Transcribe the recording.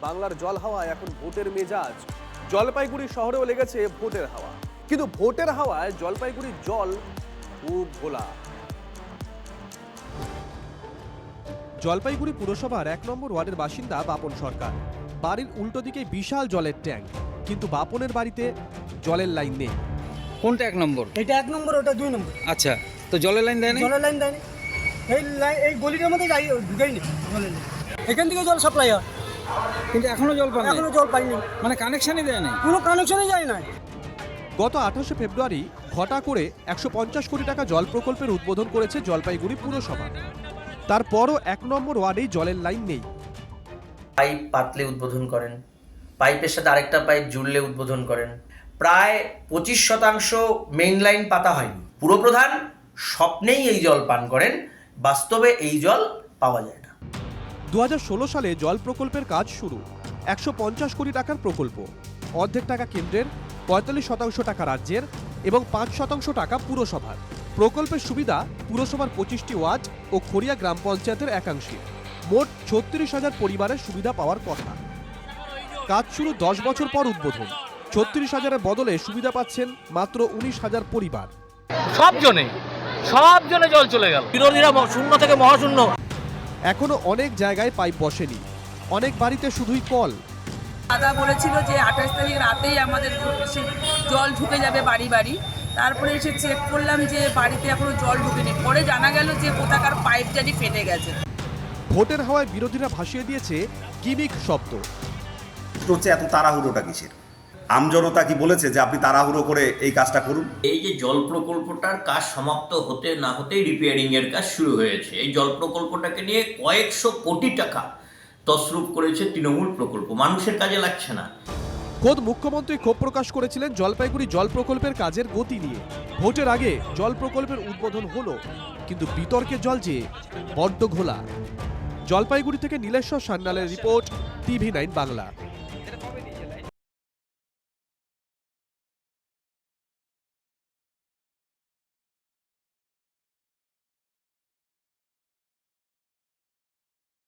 বাংলার জল হাওয়া এখন ভোটের মেজাজ। জলপাইগুড়ি শহরেও লেগেছে ভোটের হাওয়া, কিন্তু ভোটের হাওয়ায় জলপাইগুড়ির জল খুব ঘোলা। জলপাইগুড়ি পুরসভার 1 নম্বর ওয়ার্ডের বাসিন্দা বাপন সরকার। বাড়ির উল্টো দিকে বিশাল জলের ট্যাঙ্ক, কিন্তু বাপনের বাড়িতে জলের লাইন নেই। কোনটা 1 নম্বর? এটা 1 নম্বর, ওটা 2 নম্বর। আচ্ছা, তো জলের লাইন দেয় না? জলের লাইন দেয়নি, এই গলিটার মধ্যে যাই ঢুকেইনি জলের লাইন। এখান থেকে জল সাপ্লাই হয়, কিন্তু এখনো জল পান না? এখনো জল পাইনি, মানে কানেকশনই দেয় না? কোনো কানেকশনই যায় না। গত 28শে ফেব্রুয়ারি ঘটা করে 150 কোটি টাকা জল প্রকল্পের উদ্বোধন করেছে জলপাইগুড়ি পুরসভা। তারপরও 1 নম্বর ওয়ার্ডেই জলের লাইন নেই। পাইপ পাতলে উদ্বোধন করেন, পাইপের সাথে আরেকটা পাইপ জুড়লে উদ্বোধন করেন। প্রায় 25% মেইন লাইন পাতা হয়নি। পুরপ্রধান স্বপ্নেই এই জল পান করেন, বাস্তবে এই জল পাওয়া যায় না। 2016 সালে জল প্রকল্পের কাজ শুরু। 150 কোটি টাকার প্রকল্প, অর্ধেক টাকা কেন্দ্রের, 45% টাকা রাজ্যের এবং 5% টাকা পুরসভার। প্রকল্পের সুবিধা পুরসভার 25টি ওয়ার্ড ও খড়িয়া গ্রাম পঞ্চায়েতের একাংশে। মোট 36,000 পরিবারের সুবিধা পাওয়ার কথা। কাজ শুরু 10 বছর পর উদ্বোধন। 36,000-এর বদলে সুবিধা পাচ্ছেন মাত্র 19,000 পরিবার। সব জনে জল চলে গেল, বিরোধীরা শূন্য থেকে মহাশূন্য। এখনো অনেক জায়গায় পাইপ বসেনি, অনেক বাড়িতে শুধুই কল। দাদা বলেছিল যে 28 তারিখ রাতেই আমাদের জল ঢুকে যাবে বাড়ি বাড়ি। তারপরে এসে চেক করলাম যে বাড়িতে এখনো জল ঢুকেনি। পরে জানা গেল যে কোথাকার পাইপ জানি ফেটে গেছে। ভোটের হাওয়ায় বিরোধীরা ভাসিয়ে দিয়েছে কিমিক শব্দ। হচ্ছে এত তাড়াহুড়োটা কিসের? আমজনতা কি বলেছে যে আপনি তাড়াহুড়ো করে এই কাজটা করুন? এই যে জল প্রকল্পটার কাজ সমাপ্ত হতে না হতেই রিপেয়ারিং এর কাজ শুরু হয়েছে। এই জল প্রকল্পটাকে নিয়ে কয়েকশো কোটি টাকা তসরুপ করেছে তৃণমূল প্রকল্প, মানুষের কাজে লাগছে না। খোদ মুখ্যমন্ত্রী ক্ষোভ প্রকাশ করেছিলেন জলপাইগুড়ি জল প্রকল্পের কাজের গতি নিয়ে। ভোটের আগে জল প্রকল্পের উদ্বোধন হলো, কিন্তু বিতর্কের জল যে বড্ড ঘোলা। জলপাইগুড়ি থেকে নীলেশ্বর সান্যালের রিপোর্ট, TV9 বাংলা।